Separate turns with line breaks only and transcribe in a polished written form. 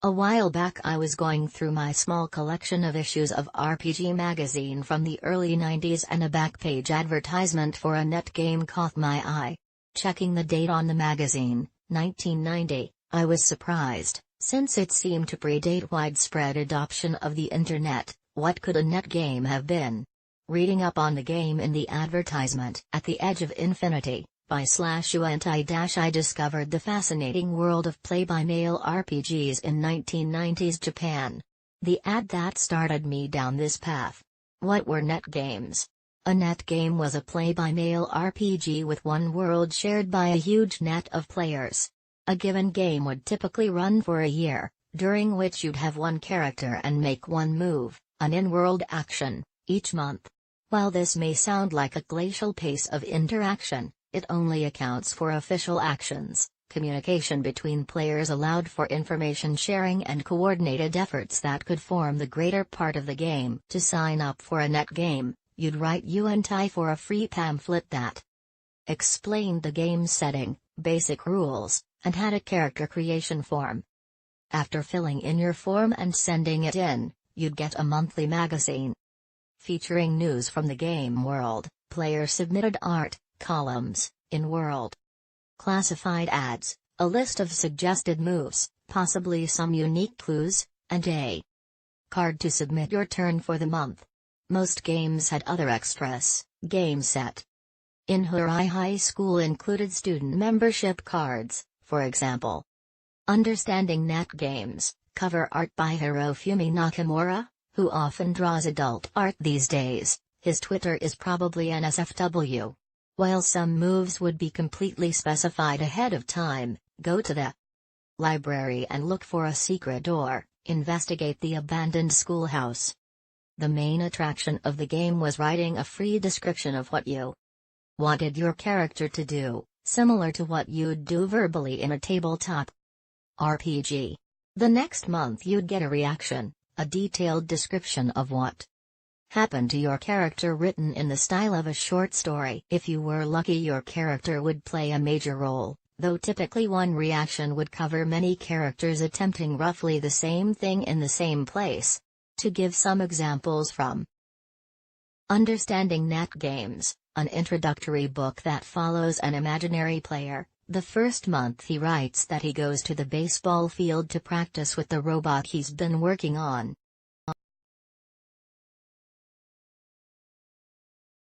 A while back I was going through my small collection of issues of RPG magazine from the early 90s and a back-page advertisement for a net game caught my eye. Checking the date on the magazine, 1990, I was surprised, since it seemed to predate widespread adoption of the internet. What could a net game have been? Reading up on the game in the advertisement, At the Edge of Infinity, by /UNT- I discovered the fascinating world of play-by-mail RPGs in 1990s Japan. The ad that started me down this path. What were net games? A net game was a play-by-mail RPG with one world shared by a huge net of players. A given game would typically run for a year, during which you'd have one character and make one move, an in-world action, each month. While this may sound like a glacial pace of interaction, it only accounts for official actions. Communication between players allowed for information sharing and coordinated efforts that could form the greater part of the game. To sign up for a net game, you'd write UNTI for a free pamphlet that explained the game's setting, basic rules, and had a character creation form. After filling in your form and sending it in, you'd get a monthly magazine featuring news from the game world, player-submitted art, columns, in-world classified ads, a list of suggested moves, possibly some unique clues, and a card to submit your turn for the month. Most games had other extras. Game set in Hurai High School included student membership cards, for example. Understanding Net Games, cover art by Hirofumi Nakamura, who often draws adult art these days. His Twitter is probably NSFW. While some moves would be completely specified ahead of time, go to the library and look for a secret door, investigate the abandoned schoolhouse. The main attraction of the game was writing a free description of what you wanted your character to do, similar to what you'd do verbally in a tabletop RPG. The next month you'd get a reaction, a detailed description of what happened to your character written in the style of a short story. If you were lucky, your character would play a major role, though typically one reaction would cover many characters attempting roughly the same thing in the same place. To give some examples from Understanding Net Games, an introductory book that follows an imaginary player. The first month he writes that he goes to the baseball field to practice with the robot he's been working on.